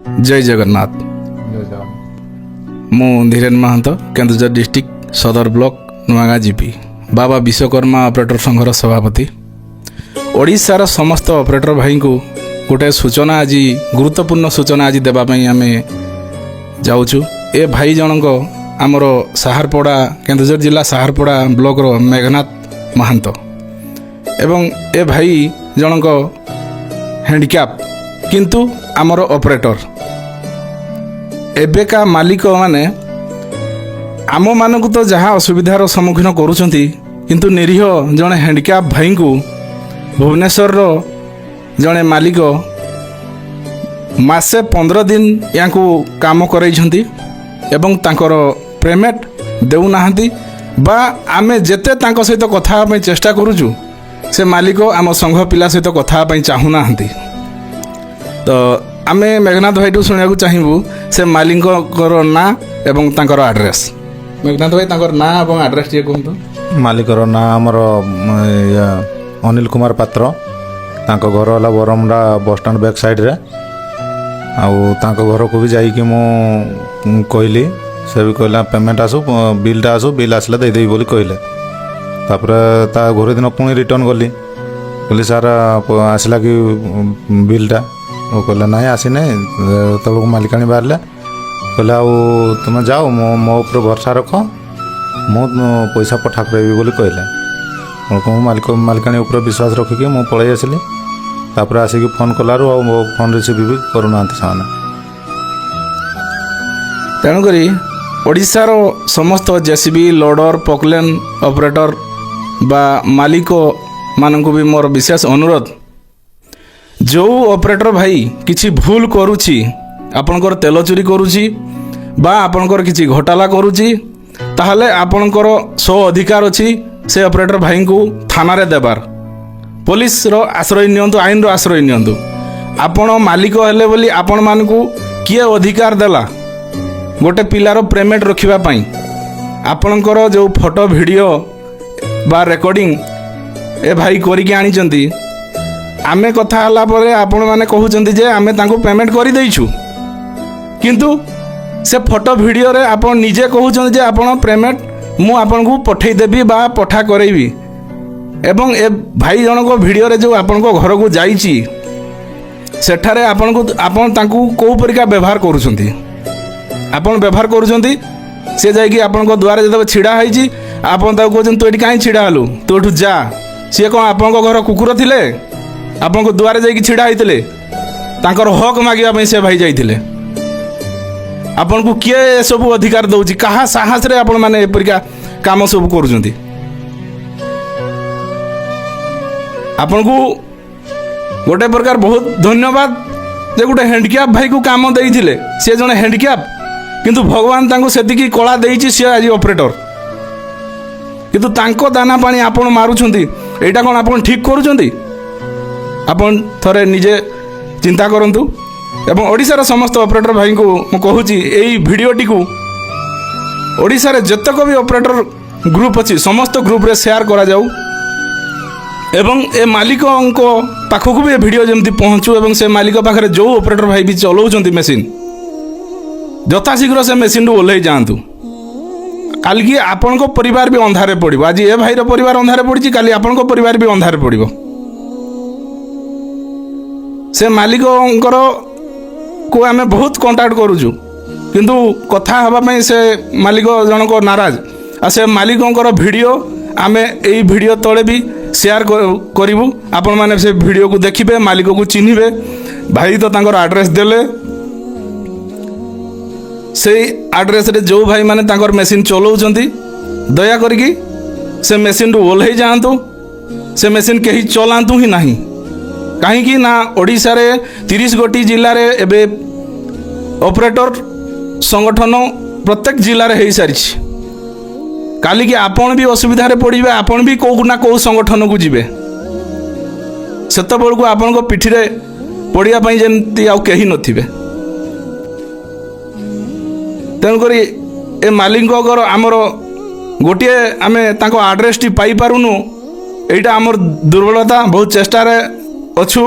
जय जगन्नाथ। मु धीरेन महंत केन्दुझर डिस्ट्रिक्ट सदर ब्लॉक नुआगाँ जीपी बाबा विश्वकर्मा ऑपरेटर संघर सभापति। ओडिशार समस्त ऑपरेटर भाई को गोटे सूचना आज गुरुत्वपूर्ण सूचना आज देवाई आम जाऊँ। ए भाई जनक आमर साहारपड़ा केन्दुझर जिला साहारपड़ा ब्लॉक रो मेघनाथ महंत एवं ए भाई जनक हैंडिक्याप किंतु आमर ऑपरेटर एबेका मालिक माने आम मानक तो जहाँ असुविधार सम्मुखीन करुँच किंतु निरीह जड़े हैंडिक्याप भाई को भुवनेश्वर जड़े मालिक मासे 15 दिन या काम कराई एवं तांकर पेमेंट देउना बा आमे जेते तांको सहित कथा पई चेष्टा करूचु से मालिक आम संघ पिला सहित कथा पई चाहूना। तो आमे मेघनाथ भाई टू सुनिया चाहबू से मालिक ना एवं तांकर एड्रेस। मेघनाथ भाई तांकर ना एवं एड्रेस टे कहतु। मालिकर ना आमर अनिल कुमार पात्र तांको घर वाला बरमडा बस स्टैंड बैक साइड रे आउ तांको घर को भी जाइए मु कहली से भी कहला पेमेंट आसू बिलटा आसू बिल आसला देदेवी बोली कहले। तापर ता घर दिन पुणी रिटर्न गली कहली सार आसला कि बिलटा वो कहला ना आसी ना तब मालिकाणी बाहर कहले आउ तुम जाओ मो ऊपर भरसा रख मु पैसा पठा करेबी बोली कहले। मालिकाणी ऊपर विश्वास रखिकी मु पलि आसली तापर आसिक फोन कलु मो फोन रिसीव भी करूना से तेणुक ओडिशार समस्त जेसीबी लोडर पॉकलेन ऑपरेटर बा मालिक मानक भी मोर विशेष अनुरोध जो ऑपरेटर भाई किछि भूल करुछि आपणकर तेल चोरी करुछि बा आपणकर किछि घोटाला करुछि ताहले आपणकर सो अधिकार अछि से ऑपरेटर भाई को थाना रे देबार पुलिस रो आश्रय नियंतु आईन रो आश्रय नियंतु। आपण मालिक हेले बोली आपण मानकु किए अधिकार देला गोटे पिलार पेमेंट रखिबा पई आपणकर जो फोटो वीडियो बा रेकॉर्डिंग ए भाई करिके आनी चंती आमे कथा हला परे आपण माने कहउचंती जे आमे तांको पेमेंट करि दैछु किंतु से फोटो वीडियो रे आपण निजे कहउचंती जे आपण पेमेंट मु आपण को पठै देबी बा पठा करैबी एवं ए भाई जनक वीडियो रे जो आपण को घर को जाईची सेठारे आपण को आपण तांको को परिका व्यवहार करूछंती आपण व्यवहार करूछंती से जाई कि आपण को द्वार जब छिड़ा हैची आपण ताको कहउछन तू एठी काई छिड़ा हलु तू एठु जा से कोन आपण को घर कुकुर थिले आपण को द्वार जाई कि छिड़ा हैतिले तांकर हक मागिया पई से भाई जाईतिले। आपण को किए सब अधिकार दउची कहा साहस रे आपण माने ए परिका काम सब करूछंती। आपण को गोटे प्रकार बहुत धन्यवाद जे गोटे हैंडिक्याप भाई को काम देइथिले से जने हैंडिक्याप किंतु भगवान तांको सेतिकी कला देइछि से आज ऑपरेटर किंतु तांको दाना पानी आपण मारुछंती एटा कोन आपण ठीक करूछंती आपण थरे निजे चिंता करंतु। एवं ओडिशार समस्त ऑपरेटर भाई को मु कहूची एई वीडियोटी को ओडिशा रे जतक भी ऑपरेटर ग्रुप अछि समस्त ग्रुप रे शेयर करा जाऊ एवं ए मालिक पाखक भी वीडियो जमती पहुँचू एवं से मालिक पाखे जो ऑपरेटर भाई भी चलाउछंती मेसीन यथाशीघ्र से मेसीन रु ओल्लै जातु काल की आपण को परिवार भी अंधारे पड़ो। आज ए भाई परिवार अंधारे पड़ी काली आपण को परिवार भी अंधारे पड़ो। से मालिक को आमे बहुत कांटेक्ट करूछु किंतु कथा हवा से मालिक जनक नाराज आ से मालिकंकर वीडियो आमे एई वीडियो तले भी शेयर करूँ आपण माने से वीडियो को देखिबे मालिक को चिन्हिबे भाई तो तांकर एड्रेस देले से एड्रेस रे जो भाई माने तांकर मशीन चलाउछंती दया करके से मशीन रु ओल्लै जातु से मशीन कहीं चलातु ही नहीं कहीं ना ओडिशा रे 30 गोटी जिल्ला रे एबे ऑपरेटर संगठन प्रत्येक जिल्ला रे हेई सारी काली कि आपण भी असुविधा रे पड़िबे आपण भी को ना को संगठन को जिबे सेत बेलू आपण को पिठी रे पड़िया पई जेमती आ केही नथिबे। तेणुक ए मालिक आमर गोटे आमे तांको एड्रेस टी पाई पारुनु एटा आमर दुर्बलता बहुत चेष्टा रे अछु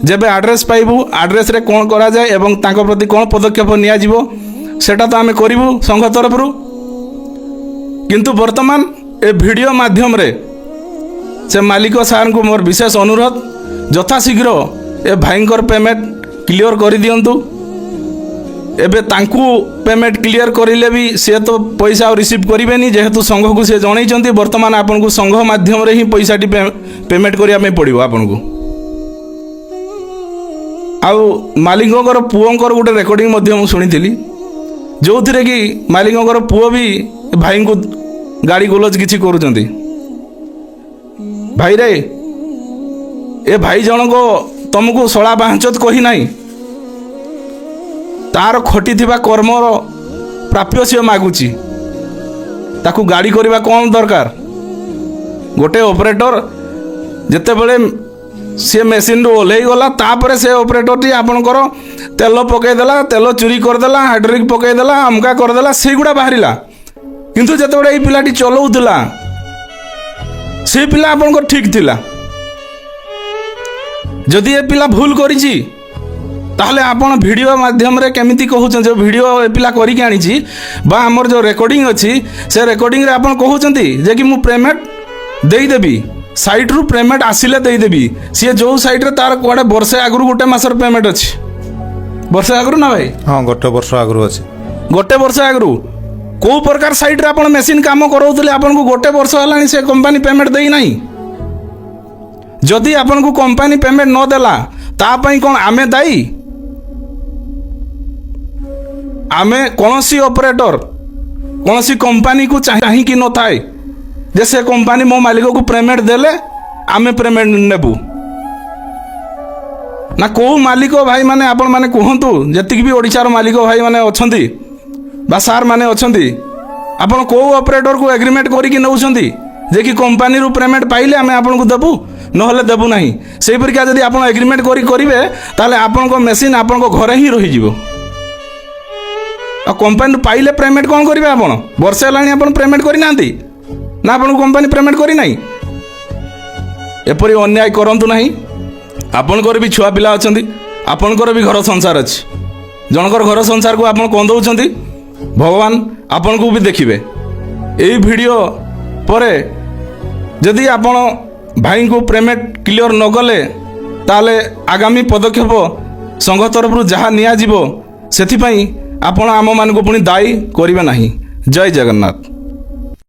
ଯେବେ ଆଡ୍ରେସ୍ ପାଇବୁ ଆଡ୍ରେସ୍ରେ କ'ଣ କରାଯାଏ ଏବଂ ତାଙ୍କ ପ୍ରତି କ'ଣ ପଦକ୍ଷେପ ନିଆଯିବ ସେଟା ତ ଆମେ କରିବୁ ସଂଘ ତରଫରୁ। କିନ୍ତୁ ବର୍ତ୍ତମାନ ଏ ଭିଡ଼ିଓ ମାଧ୍ୟମରେ ସେ ମାଲିକ ସାର୍ଙ୍କୁ ମୋର ବିଶେଷ ଅନୁରୋଧ ଯଥାଶୀଘ୍ର ଏ ଭାଇଙ୍କର ପେମେଣ୍ଟ କ୍ଲିଅର କରିଦିଅନ୍ତୁ। ଏବେ ତାଙ୍କୁ ପେମେଣ୍ଟ କ୍ଲିଅର କରିଲେ ବି ସେ ତ ପଇସା ଆଉ ରିସିଭ୍ କରିବେନି, ଯେହେତୁ ସଂଘକୁ ସେ ଜଣାଇଛନ୍ତି। ବର୍ତ୍ତମାନ ଆପଣଙ୍କୁ ସଂଘ ମାଧ୍ୟମରେ ହିଁ ପଇସାଟି ପେମେଣ୍ଟ କରିବା ପାଇଁ ପଡ଼ିବ ଆପଣଙ୍କୁ। ଆଉ ମାଲିକଙ୍କର ପୁଅଙ୍କର ଗୋଟେ ରେକର୍ଡ଼ିଂ ମଧ୍ୟ ମୁଁ ଶୁଣିଥିଲି, ଯେଉଁଥିରେ କି ମାଲିକଙ୍କର ପୁଅ ବି ଭାଇଙ୍କୁ ଗାଡ଼ି ଗୋଲଜ କିଛି କରୁଛନ୍ତି। ଭାଇରେ ଏ ଭାଇ ଜଣକ ତମକୁ ଶଳା ବାଞ୍ଚତ କହି ନାହିଁ, ତାର ଖଟିଥିବା କର୍ମର ପ୍ରାପ୍ୟ ସିଏ ମାଗୁଛି। ତାକୁ ଗାଡ଼ି କରିବା କ'ଣ ଦରକାର? ଗୋଟେ ଅପରେଟର ଯେତେବେଳେ ସିଏ ମେସିନ୍ରୁ ଓହ୍ଲେଇ ଗଲା ତାପରେ ସେ ଅପରେଟରଟି ଆପଣଙ୍କର ତେଲ ପକାଇଦେଲା, ତେଲ ଚୁରି କରିଦେଲା, ହାଇଡ୍ରୋଲିକ୍ ପକାଇଦେଲା, ଅମକା କରିଦେଲା, ସେଇଗୁଡ଼ା ବାହାରିଲା। କିନ୍ତୁ ଯେତେବେଳେ ଏଇ ପିଲାଟି ଚଲାଉଥିଲା ସେ ପିଲା ଆପଣଙ୍କର ଠିକ୍ ଥିଲା। ଯଦି ଏ ପିଲା ଭୁଲ କରିଛି ତାହେଲେ ଆପଣ ଭିଡ଼ିଓ ମାଧ୍ୟମରେ କେମିତି କହୁଛନ୍ତି? ଯେଉଁ ଭିଡ଼ିଓ ଏ ପିଲା କରିକି ଆଣିଛି ବା ଆମର ଯେଉଁ ରେକର୍ଡ଼ିଂ ଅଛି ସେ ରେକର୍ଡ଼ିଂରେ ଆପଣ କହୁଛନ୍ତି ଯେ କି ମୁଁ ପେମେଣ୍ଟ ଦେଇଦେବି, ସାଇଟ୍ରୁ ପେମେଣ୍ଟ ଆସିଲେ ଦେଇଦେବି। ସିଏ ଯେଉଁ ସାଇଟ୍ରେ ତାର କୁଆଡ଼େ ବର୍ଷେ ଆଗରୁ ଗୋଟେ ମାସର ପେମେଣ୍ଟ ଅଛି, ବର୍ଷେ ଆଗରୁ ନା ଭାଇ? ହଁ, ଗୋଟେ ବର୍ଷ ଆଗରୁ ଅଛି। ଗୋଟେ ବର୍ଷ ଆଗରୁ କେଉଁ ପ୍ରକାର ସାଇଟ୍ରେ ଆପଣ ମେସିନ୍ କାମ କରାଉଥିଲେ ଆପଣଙ୍କୁ ଗୋଟେ ବର୍ଷ ହେଲାଣି ସେ କମ୍ପାନୀ ପେମେଣ୍ଟ ଦେଇନାହିଁ? ଯଦି ଆପଣଙ୍କୁ କମ୍ପାନୀ ପେମେଣ୍ଟ ନ ଦେଲା ତା ପାଇଁ କ'ଣ ଆମେ ଦାୟୀ? ଆମେ କୌଣସି ଅପରେଟର କୌଣସି କମ୍ପାନୀକୁ ଚାହିଁକି ନଥାଏ ଯେ ସେ କମ୍ପାନୀ ମୋ ମାଲିକକୁ ପେମେଣ୍ଟ ଦେଲେ ଆମେ ପେମେଣ୍ଟ ନେବୁ ନା। କେଉଁ ମାଲିକ ଭାଇମାନେ ଆପଣମାନେ କୁହନ୍ତୁ, ଯେତିକି ବି ଓଡ଼ିଶାର ମାଲିକ ଭାଇମାନେ ଅଛନ୍ତି ବା ସାର୍ ମାନେ ଅଛନ୍ତି, ଆପଣ କେଉଁ ଅପରେଟରକୁ ଏଗ୍ରିମେଣ୍ଟ କରିକି ନେଉଛନ୍ତି ଯେ କି କମ୍ପାନୀରୁ ପେମେଣ୍ଟ ପାଇଲେ ଆମେ ଆପଣଙ୍କୁ ଦେବୁ, ନହେଲେ ଦେବୁ ନାହିଁ? ସେହିପରିକା ଯଦି ଆପଣ ଏଗ୍ରିମେଣ୍ଟ କରିବେ ତାହେଲେ ଆପଣଙ୍କ ମେସିନ୍ ଆପଣଙ୍କ ଘରେ ହିଁ ରହିଯିବ। ଆଉ କମ୍ପାନୀରୁ ପାଇଲେ ପେମେଣ୍ଟ କ'ଣ କରିବେ? ଆପଣ ବର୍ଷେ ହେଲାଣି ଆପଣ ପେମେଣ୍ଟ କରିନାହାନ୍ତି ନା ଆପଣଙ୍କୁ କମ୍ପାନୀ ପେମେଣ୍ଟ କରିନାହିଁ? ଏପରି ଅନ୍ୟାୟ କରନ୍ତୁ ନାହିଁ। ଆପଣଙ୍କର ବି ଛୁଆ ପିଲା ଅଛନ୍ତି, ଆପଣଙ୍କର ବି ଘର ସଂସାର ଅଛି। ଜଣଙ୍କର ଘର ସଂସାରକୁ ଆପଣ କନ୍ଦଉଛନ୍ତି, ଭଗବାନ ଆପଣଙ୍କୁ ବି ଦେଖିବେ। ଏଇ ଭିଡ଼ିଓ ପରେ ଯଦି ଆପଣ ଭାଇଙ୍କୁ ପେମେଣ୍ଟ କ୍ଲିଅର ନ କଲେ ତାହେଲେ ଆଗାମୀ ପଦକ୍ଷେପ ସଂଘ ତରଫରୁ ଯାହା ନିଆଯିବ ସେଥିପାଇଁ ଆପଣ ଆମମାନଙ୍କୁ ପୁଣି ଦାୟୀ କରିବେ ନାହିଁ। ଜୟ ଜଗନ୍ନାଥ।